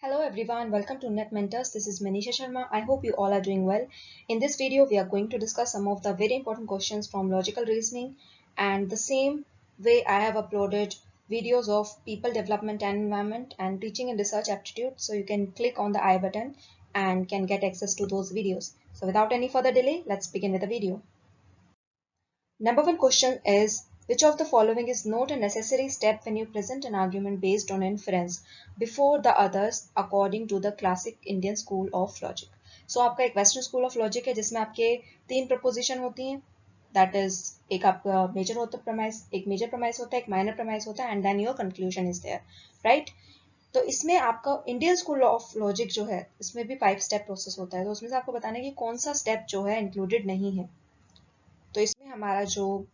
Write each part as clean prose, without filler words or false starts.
Hello everyone, welcome to Net Mentors. This is Manisha Sharma. I hope you all are doing well. In this video, we are going to discuss some of the very important questions from logical reasoning, and the same way I have uploaded videos of people development and environment and teaching and research aptitude. So you can click on the I button and can get access to those videos. So without any further delay, let's begin with the video. Number one question is, which of the following is not a necessary step when you present an argument based on inference before the others according to the classic Indian school of logic? So आपका एक western school of logic है जिसमें आपके तीन preposition होती हैं. That is एक आपका मेजर होता है प्रमाइस, एक मेजर प्रमाइस होता है, एक माइनर प्रमाइस होता है, and then your conclusion is there, right? तो इसमें आपका इंडियन स्कूल ऑफ लॉजिक जो है इसमें भी 5 स्टेप प्रोसेस होता है. तो उसमें से आपको बताना है कि कौन सा स्टेप जो है इंक्लूडेड नहीं है. तो इसमें हमारा जो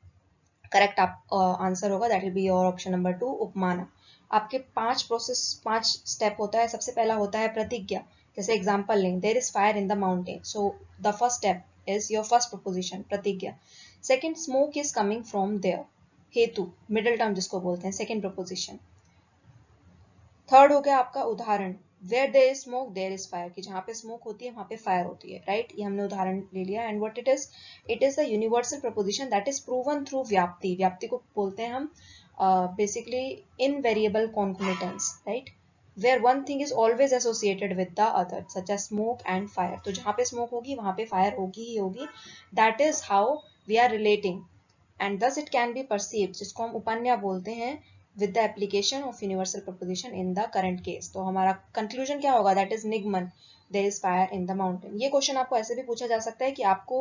करेक्ट आंसर होगा that will be your option number 2, उपमाना. आपके 5 स्टेप होता है. सबसे पहला होता है प्रतिज्ञा. जैसे एग्जांपल लें, there is fire in the mountain. So the first step is your first proposition, प्रतिज्ञा. Second, smoke is coming from there, हेतु, मिडिल टर्म जिसको बोलते हैं, सेकंड प्रोपोजिशन. थर्ड हो गया आपका उदाहरण, where there is smoke there is fire, कि जहाँ पे स्मोक होती है वहां पे फायर होती है, राइट? ये हमने उदाहरण ले लिया. And what it is the universal proposition that is proven through व्याप्ति. व्याप्ति को बोलते हैं हम basically invariable concomitance, right? Where one thing is always associated with the other, such as smoke and fire. तो जहाँ पे स्मोक होगी वहां पे फायर होगी ही होगी. That is how we are relating and thus it can be perceived, जिसको हम उपन्या बोलते हैं, with the application of universal proposition in the current case. तो हमारा conclusion क्या होगा? That is निगमन, there is fire in the mountain. ये question आपको ऐसे भी पूछा जा सकता है कि आपको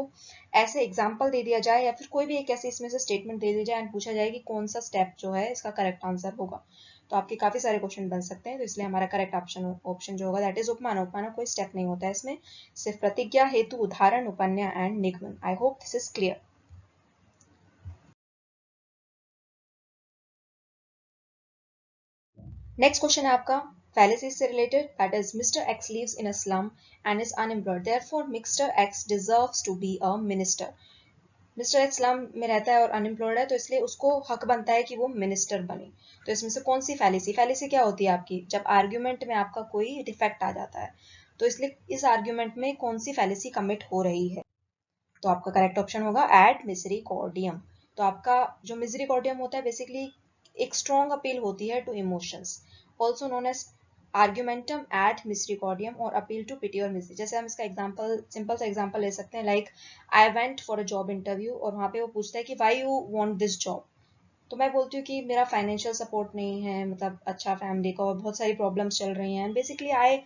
ऐसे एग्जाम्पल दे दिया जाए या फिर कोई भी एक ऐसे इसमें से स्टेटमेंट दे दी जाए एंड पूछा जाए कि कौन सा स्टेप जो है इसका करेक्ट आंसर होगा. तो आपके काफी सारे क्वेश्चन बन सकते हैं. तो इसलिए हमारा करेक्ट ऑप्शन जो होगा दैट इज उपमाना. उपमाना कोई स्टेप नहीं होता है इसमें, सिर्फ प्रतिज्ञा, हेतु, उदाहरण, उपन्या एंड निगमन. I hope this is clear. Next question है आपका fallacies से related, that is Mr. X lives in a slum and is unemployed, therefore Mr. X deserves to be a minister. Mr. X slum में रहता है और unemployed है, तो इसलिए उसको हक बनता है कि वो मिनिस्टर बने. तो इसमें से कौन सी फैलेसी? फैलेसी क्या होती है आपकी? जब आर्ग्यूमेंट में आपका कोई डिफेक्ट आ जाता है. तो इसलिए इस आर्ग्यूमेंट में कौन सी फैलेसी कमिट हो रही है? तो आपका करेक्ट ऑप्शन होगा एड मिसरिकॉर्डियम. तो आपका जो मिसरिकॉर्डियम होता है बेसिकली एक स्ट्रॉन्ग अपील होती है to emotions, also known as argumentum ad misericordiam और अपील टू पिटी और मिसरी. जैसे हम इसका एग्जांपल, सिंपल सा एग्जांपल ले सकते हैं, like I went for a job interview और वहां पे वो पूछता है कि why you want this job. तो मैं बोलती हूँ कि मेरा फाइनेंशियल सपोर्ट नहीं है, मतलब अच्छा फैमिली का और बहुत सारी प्रॉब्लम्स चल रही हैं. Basically I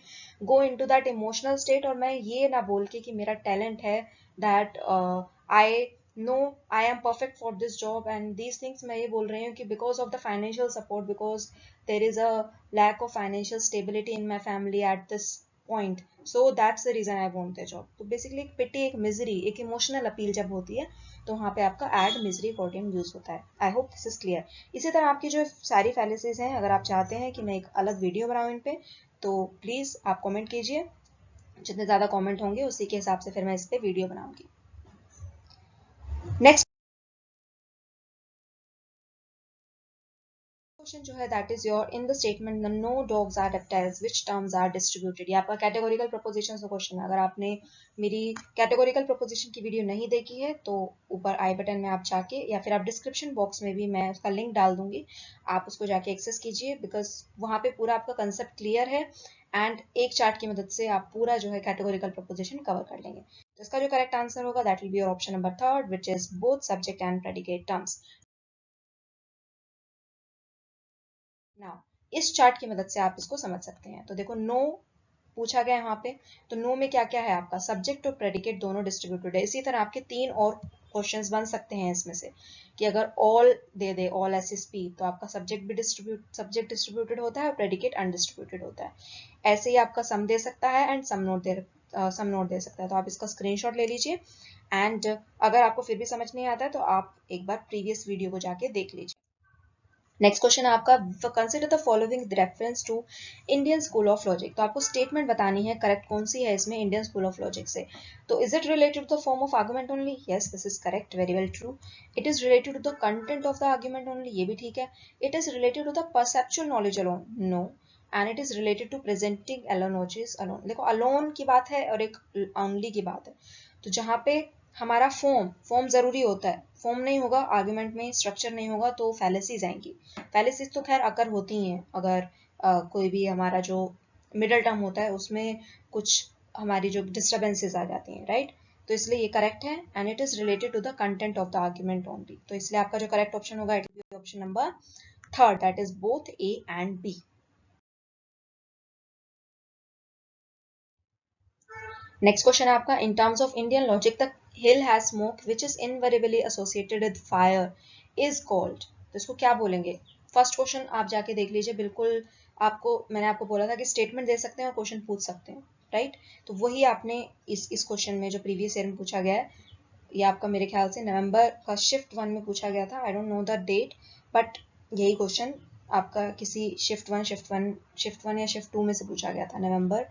go into that emotional state और मैं ये ना बोल के कि मेरा टैलेंट है, that I know I am perfect for this job and these things, मैं ये बोल रही हूँ कि because of the financial support, because there is a lack of financial stability in my family at this point, so that's the reason I want the job. तो basically एक पिटी, एक मिजरी, एक इमोशनल अपील जब होती है तो वहाँ पे आपका एड मिसरिकॉर्डियम यूज होता है. आई होप दिस इज क्लियर. इसी तरह आपकी जो सारी फैलेसीज हैं, अगर आप चाहते हैं कि मैं एक अलग वीडियो बनाऊँ इन पे, तो प्लीज आप कमेंट कीजिए. जितने ज्यादा कमेंट होंगे उसी के हिसाब से फिर मैं इस पे वीडियो बनाऊंगी. नेक्स्ट क्वेश्चन जो है that is your in the statement no dogs are reptiles which terms are distributed. ये आपका कैटेगोरिकल प्रोपोजिशन का क्वेश्चन है. अगर आपने मेरी कैटेगोरिकल प्रोपोजिशन की वीडियो नहीं देखी है तो ऊपर आई बटन में आप जाके या फिर आप डिस्क्रिप्शन बॉक्स में भी मैं उसका लिंक डाल दूंगी, आप उसको जाके एक्सेस कीजिए, बिकॉज वहाँ पे पूरा आपका कंसेप्ट क्लियर है एंड एक चार्ट की मदद से आप पूरा जो है कैटेगोरिकल प्रोपोजिशन कवर कर लेंगे. तो इसका जो करेक्ट आंसर होगा that will be your option number 3 which is both subject and predicate terms. Now इस चार्ट की मदद से आप इसको समझ सकते हैं. तो देखो नो पूछा गया यहाँ पे, तो नो में क्या क्या है आपका? सब्जेक्ट और प्रेडिकेट दोनों डिस्ट्रीब्यूटेड है. इसी तरह आपके 3 और क्वेश्चंस बन सकते हैं इसमें से, कि अगर all they they, all SSP, तो आपका सब्जेक्ट भी सब्जेक्ट डिस्ट्रीब्यूटेड होता है और प्रेडिकेट अनडिस्ट्रीब्यूटेड होता है. ऐसे ही आपका सम दे सकता है एंड सम नोट दे सकता है. तो आप इसका स्क्रीनशॉट ले लीजिए एंड अगर आपको फिर भी समझ नहीं आता है तो आप एक बार प्रीवियस वीडियो को जाके देख लीजिए. नेक्स्ट क्वेश्चन है आपका, consider the following with reference to Indian school of logic. तो आपको स्टेटमेंट बतानी है करेक्ट कौन सी है इसमें इंडियन स्कूल ऑफ लॉजिक से. तो is it related to the form of argument only? Yes, this is correct, very well true. It is related to the content of the argument only? ये भी ठीक है. It is related to the perceptual knowledge alone? No. And it is related to presenting alone और चीज alone. देखो alone की बात है और एक ओनली की बात है, तो जहाँ पे हमारा फॉर्म जरूरी होता है, फॉर्म नहीं होगा आर्ग्यूमेंट में, स्ट्रक्चर नहीं होगा तो फैलेसीज आएंगी। फैलेसीज तो खैर अकर होती हैं अगर कोई भी हमारा जो मिडल टर्म होता है उसमें कुछ हमारी जो डिस्टर्बेंसेस आ जाती हैं, राइट। तो इसलिए ये करेक्ट है and it is related to the content of the argument only. तो इसलिए आपका जो करेक्ट ऑप्शन होगा it will be option number third, that is both A and B. Next question है आपका, in terms of Indian logic the hill has smoke which is invariably associated with fire is called. तो इसको क्या बोलेंगे? First question आप जाके देख लीजिए, बिल्कुल आपको मैंने आपको बोला था कि स्टेटमेंट दे सकते हैं और क्वेश्चन पूछ सकते हैं, राइट। तो वही आपने इस क्वेश्चन में जो प्रीवियस ईयर में पूछा गया है, ये आपका मेरे ख्याल से नवंबर का शिफ्ट 1 में पूछा गया था, I don't know the date, but यही क्वेश्चन आपका किसी शिफ्ट वन या शिफ्ट 2 में से पूछा गया था, November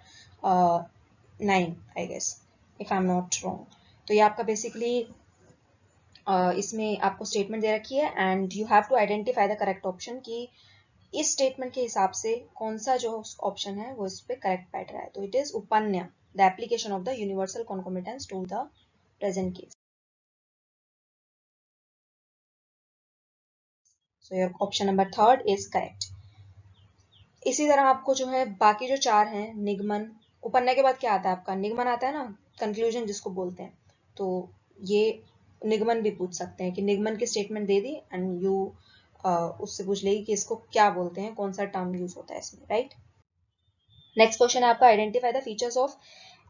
9 I guess, if I am not wrong. तो ये आपका बेसिकली इसमें आपको स्टेटमेंट दे रखी है and you have to identify the correct option कि इस स्टेटमेंट के हिसाब से कौन सा जो ऑप्शन है वो इस पे करेक्ट बैठ रहा है। तो इट इज उपन्या, the application of the universal concomitance to the present case. So your option number third is correct. इसी तरह आपको जो है बाकी जो चार हैं, निगमन, उपन्या के बाद क्या आता है आपका, निगमन आता है ना, कंक्लूजन जिसको बोलते हैं। तो ये निगमन भी पूछ सकते हैं कि निगमन की statement they the and you उससे पूछ लेगी कि इसको क्या बोलते हैं, कौन सा टर्म यूज होता है इसमें, राइट। नेक्स्ट क्वेश्चन है आपका, identify the features of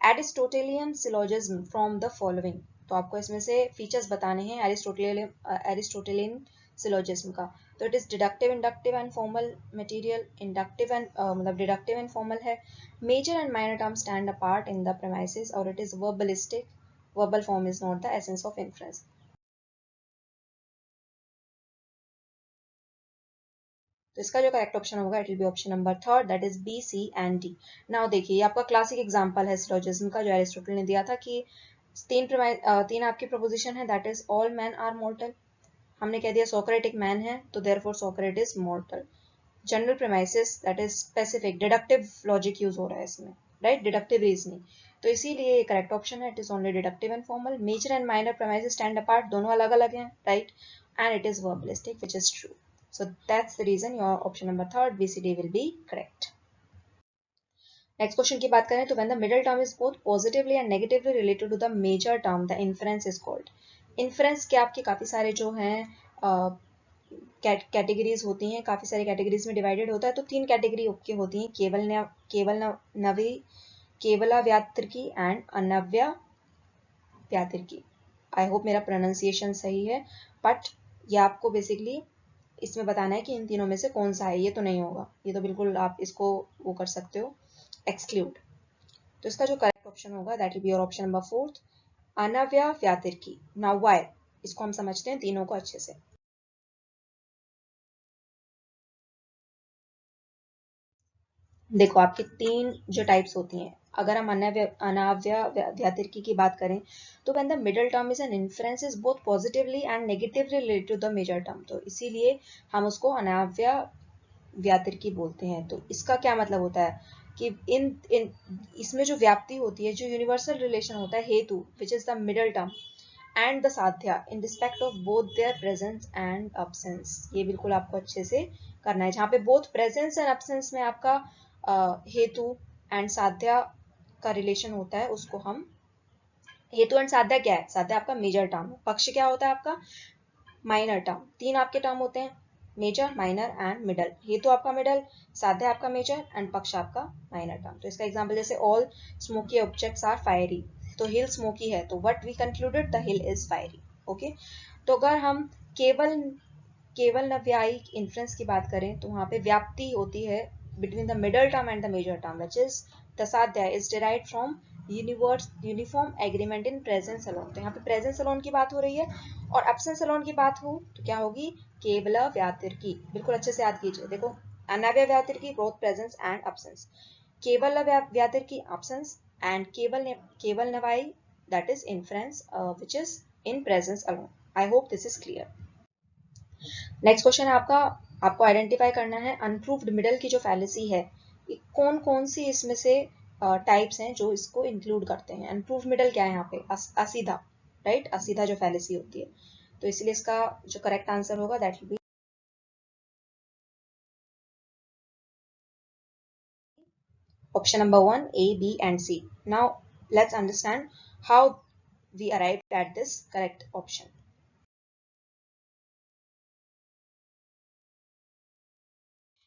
Aristotelian syllogism from the following. तो आपको इसमें से फीचर्स बताने हैं एरिस्टोटेलियन सिलोजिज्म का। तो it is deductive, inductive and formal material. Inductive and मतलब डिडक्टिव एंड फॉर्मल है। Major and minor term stand apart in the premises, और it is verbalistic, verbal form is not the essence of inference. तो इसका जो correct option होगा it will be option number third, that is B, C and D. Now देखिए, ये आपका classic example है syllogism का जो एरिस्टोटल ने दिया था कि तीन आपकी प्रोपोजिशन है, that is all man are mortal. हमने कह दिया सोक्रेट एक मैन है, तो therefore Socrates is mortal. General premises, that is specific, deductive logic use हो रहा है इसमें, राइट, डिडक्टिव रीजनिंग। तो इसीलिए करेक्ट ऑप्शन है, it is only deductive and formal. Major and minor premises stand apart, दोनों अलग अलग हैं, right, and it is verbalistic which is true. So that's the reason your option number third, BCD, will be correct. Next question की बात करें तो when the middle term is both positively and negatively related to the major term, the inference is called. Inference के आपके काफी सारे जो हैं कैटेगरीज होती हैं, काफी सारी कैटेगरीज में डिवाइडेड होता है। तो तीन कैटेगरी की होती हैं, केवला व्यातिर्की एंड अनव्या व्यातिर्की। आई होप मेरा प्रोनाउंसिएशन सही है, बट ये आपको बेसिकली इसमें बताना है कि इन तीनों में से कौन सा है। ये तो नहीं होगा, ये तो बिल्कुल आप इसको वो कर सकते हो, एक्सक्लूड। तो इसका जो करेक्ट ऑप्शन होगा that will be your option number fourth, अनव्या व्यातिर्की। नाउ व्हाई, इसको हम समझते हैं तीनों को अच्छे से। देखो आपकी तीन जो टाइप्स होती हैं, अगर हम अनाव्या व्यातिर्की की बात करें तो when the middle term is an inference is both positively and negatively related to the major term, तो इसीलिए हम उसको अनाव्या व्यातिर्की बोलते हैं। तो इसका क्या मतलब होता है कि इन इसमें जो व्याप्ति होती है, जो यूनिवर्सल रिलेशन होता है हेतु, which is the middle term, and the साध्या in respect of both their presence and absence. ये बिल्कुल आपको अच्छे से करना है। जहाँ पे बोथ प्रेजेंस एंड अब्सेंस में आपका हेतु एंड साध्या का रिलेशन होता है, उसको हम, हेतु एंड साध्या क्या है, साध्या आपका मेजर टर्म, पक्ष क्या होता है आपका माइनर टर्म। तीन आपके टर्म होते हैं, मेजर, माइनर एंड मिडल। हेतु आपका मिडल, साध्या आपका मेजर एंड पक्ष आपका माइनर टर्म। तो इसका एग्जांपल जैसे all smoky objects are fiery, तो हिल स्मोकी है, तो what we concluded, the hill is fiery. Okay, तो अगर हम केवल नव्यायिक इन्फ्रेंस की बात करें तो वहां पे व्याप्ति होती है between the middle term and the major term, which is the sadhya is derived from uniform agreement in presence alone। तो यहाँ पे presence alone की बात हो रही है, और absence alone की बात हो तो क्या होगी, केवल व्यातिर्की। बिल्कुल अच्छे से याद कीजिए, देखो अनव्य व्यातिर्की both presence and absence, केवल व्यातिर्की absence, and केवल नवाई that is inference which is in presence alone। I hope this is clear। Next question है आपका, आपको आइडेंटिफाई करना है अनप्रूव्ड मिडल की जो फैलेसी है, कौन कौन सी इसमें से टाइप्स हैं जो इसको इंक्लूड करते हैं। अनप्रूव्ड मिडल क्या है यहाँ पे, असीधा, राइट, असीधा जो फैलेसी होती है। तो इसलिए इसका जो करेक्ट आंसर होगा that will B option number 1, A, B and C. Now let's understand how we arrived at this correct option.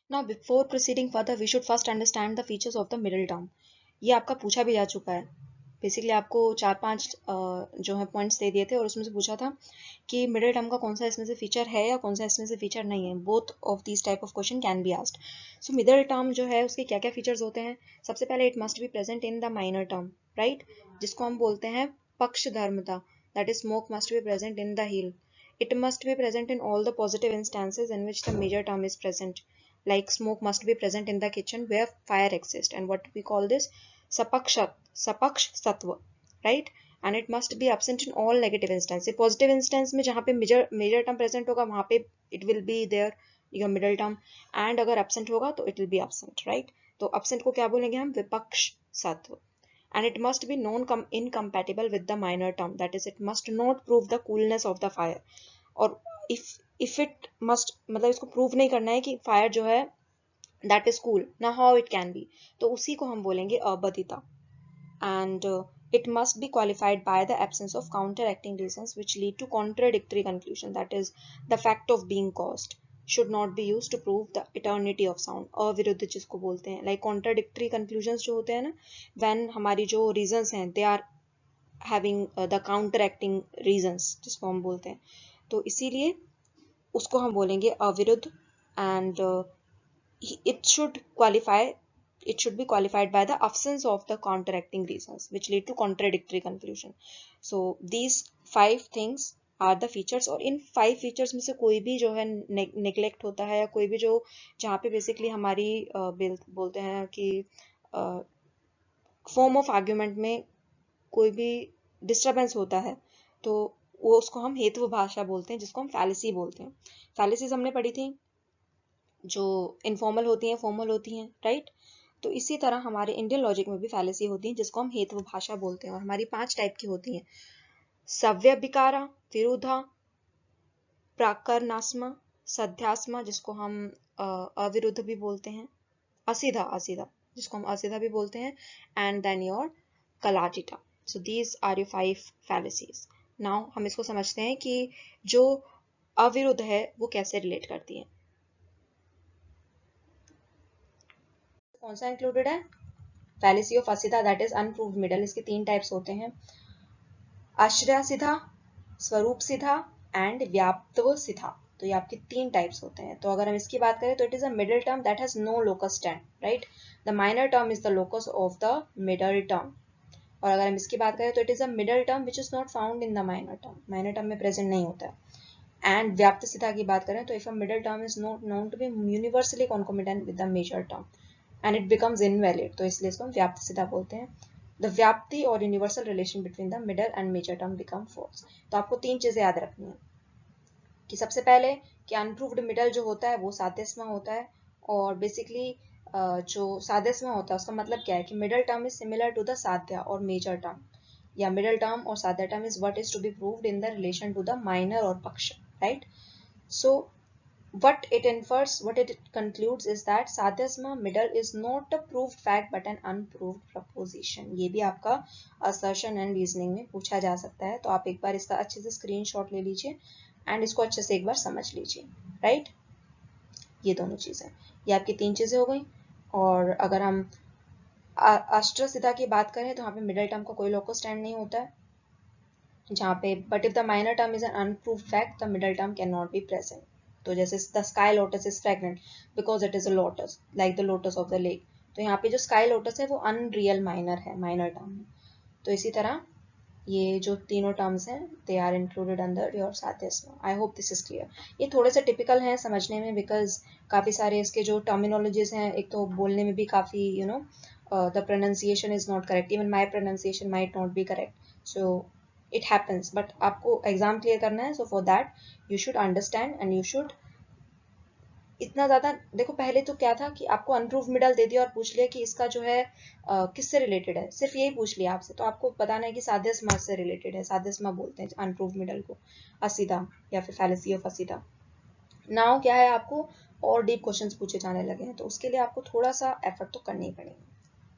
Now before proceeding further we should first understand the features of the middle term. ये आपका पूछा भी जा चुका है। Basically आपको 4-5 जो है पॉइंट्स दे दिए थे और उसमें से पूछा था कि मिडिल टर्म का कौन सा इसमें से फीचर है या कौन सा इसमें से फीचर नहीं है। Both of these type of question can be asked. So middle term जो है उसके क्या क्या फीचर्स होते हैं। सबसे पहले it must be present in the minor term, right, जिसको हम बोलते हैं पक्ष धर्मता, that is smoke must be present in the hill. It must be present in all the positive instances in which the major term is present, like smoke must be present in the kitchen where fire exists, and what we call this sapaksh sattva, right, and it must be absent in all negative instances. positive instance में जहाँ पे major term present होगा वहाँ पे it will be there your middle term, and अगर absent होगा तो it will be absent, right. तो absent को क्या बोलेंगे हम, विपक्ष सत्व। and it must be incompatible with the minor term, that is it must not prove the coolness of the fire, और if it must मतलब इसको प्रूव नहीं करना है कि फायर जो है दैट इज कूल ना, हाउ इट कैन बी, तो उसी को हम बोलेंगे अबदिता। And it must be qualified by the absence of counteracting reasons which lead to contradictory conclusion, that is the fact of being caused should not be used to prove the eternity of sound, अविरुद्ध जिसको बोलते हैं, like contradictory conclusions जो होते हैं ना, when हमारी जो reasons हैं they are having the counteracting reasons जिसको हम बोलते हैं, तो इसीलिए उसको हम बोलेंगे अविरुद्ध। And it should be qualified by the absence of the counteracting reasons which lead to contradictory conclusion. So these 5 things are the features, और इन 5 features में से कोई भी जो है neglect होता है या कोई भी जो जहाँ पे basically हमारी बोलते हैं कि form of argument में कोई भी डिस्टर्बेंस होता है तो वो उसको हम हेतु भाषा बोलते हैं, जिसको हम फैलेसी बोलते हैं। फैलेसीज हमने पढ़ी थी जो इनफॉर्मल होती हैं, फॉर्मल होती हैं, राइट। तो इसी तरह हमारे इंडियन लॉजिक में भी फैलेसी होती हैं जिसको हम हेतु भाषा बोलते हैं, और हमारी 5 टाइप की होती हैं, सव्यभिकारा, विरुद्धा, प्राकरणास्म, सध्यास्म जिसको हम अविरुद्ध भी बोलते हैं, असीधा असीधा जिसको हम असीधा भी बोलते हैं, एंड देन योर कलाटिटा। So these are your 5 fallacies. Now हम इसको समझते हैं कि जो अविरुद्ध है वो कैसे रिलेट करती है। कौन सा इंक्लूडेड है, फैलेसी ऑफ असीधा, दैट इज अनप्रूव्ड मिडल। इसके 3 टाइप्स होते हैं, आश्रय सिद्धा, स्वरूप सिद्धा एंड व्याप्तव सिद्धा। तो ये आपके 3 टाइप्स होते हैं। तो अगर हम इसकी बात करें तो it is a middle term that has no locus stand, right, the minor term is the locus of the middle term. और अगर हम इसकी बात करें तो it is a middle term which is not found in the minor term, minor term में present नहीं होता है। एंड व्याप्त सिद्धा की बात करें तो if a middle term is not known to be universally concomitant with the major term and it becomes invalid, तो इसलिए इसको हम व्याप्त सिद्धा बोलते हैं। द व्याप्ति और universal relation between the middle and major term become false. तो आपको 3 चीजें याद रखनी है कि सबसे पहले कि अनप्रूव्ड मिडल जो होता है वो साध्यस्मा होता है, और बेसिकली जो साध्यस्मा होता है उसका मतलब क्या है कि middle term is similar to the sadhya और मेजर टर्म, या मिडल टर्म और sadhya term is what is to be proved in the relation to the minor और paksha, right. So what it concludes is that sadhyasama middle is not a proved fact but an unproved proposition। ये भी आपका assertion and reasoning में पूछा जा सकता है, तो आप एक बार इसका अच्छे से स्क्रीनशॉट ले लीजिए एंड इसको अच्छे से एक बार समझ लीजिए, राइट। ये दोनों चीजें, ये आपकी 3 चीजें हो गई। और अगर हम अष्ट सिद्धा की बात करें तो यहाँ पे मिडल टर्म का कोई लोकस स्टैंड नहीं होता है, जहाँ पे but if the minor term is an unproved fact the middle term can not be present. तो जैसे the sky lotus is fragrant because it is a lotus like the lotus of the lake, तो यहाँ पे जो sky lotus है वो unreal minor है, minor term है। तो इसी तरह ये जो तीनों टर्म्स हैं they are included under your साध्यस्मा। I hope this is clear. ये थोड़े से टिपिकल हैं समझने में बिकॉज काफ़ी सारे इसके जो टर्मिनोलॉजीज हैं, एक तो बोलने में भी काफ़ी the pronunciation is not correct, even my pronunciation might not be correct, so it happens, but आपको एग्जाम क्लियर करना है, so for that you should understand and you should इतना ज़्यादा देखो, पहले तो क्या था कि आपको अनप्रूव मिडल दे दिया और पूछ लिया कि इसका जो है किससे रिलेटेड है, सिर्फ यही पूछ लिया आपसे, तो आपको बताना है कि साध्यस्मा से रिलेटेड है। साध्यस्मा बोलते हैं अनप्रूव मिडल को, असीधा या फिर फैलेसी ऑफ असीधा। नाउ क्या है, आपको और डीप क्वेश्चंस पूछे जाने लगे हैं, तो उसके लिए आपको थोड़ा सा एफर्ट तो करनी ही पड़ेगी।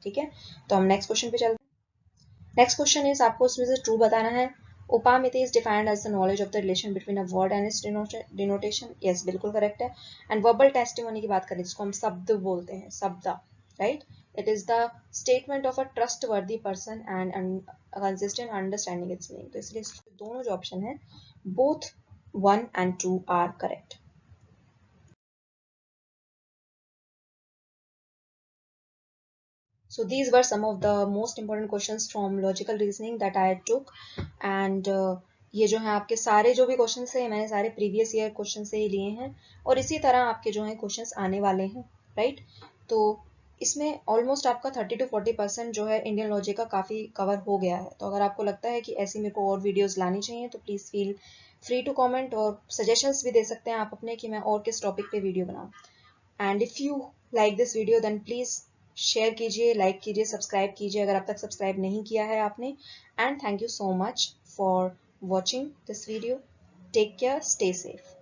ठीक है, तो हम नेक्स्ट क्वेश्चन पे चलते हैं। नेक्स्ट क्वेश्चन इज, आपको उसमें से ट्रू बताना है। Upamiti is defined as the knowledge of the relation between a word and its denotation. Yes, बिल्कुल करेक्ट है। एंड वर्बल टेस्टिमोनी की बात करें जिसको हम शब्द बोलते हैं, शब्दा, right, it is the statement of a trustworthy person and consistent understanding its meaning. तो इसलिए दोनों जो ऑप्शन है, both 1 and 2 are correct. So these were some of the most important questions from logical reasoning that I took, and ये जो है आपके सारे जो भी क्वेश्चंस हैं, मैंने सारे प्रीवियस ईयर क्वेश्चन से ही लिए हैं, और इसी तरह आपके जो हैं क्वेश्चंस आने वाले हैं, राइट। तो इसमें ऑलमोस्ट आपका 30 to 40% जो है इंडियन लॉजिक का काफ़ी कवर हो गया है। तो अगर आपको लगता है कि ऐसी मेरे को और वीडियोज़ लानी चाहिए तो please feel free to comment, और सजेशंस भी दे सकते हैं आप अपने कि मैं और किस टॉपिक पे वीडियो बनाऊँ। And if you like this video then please share कीजिए, लाइक कीजिए, सब्सक्राइब कीजिए अगर अब तक सब्सक्राइब नहीं किया है आपने। And thank you so much for watching this video. Take care, stay safe.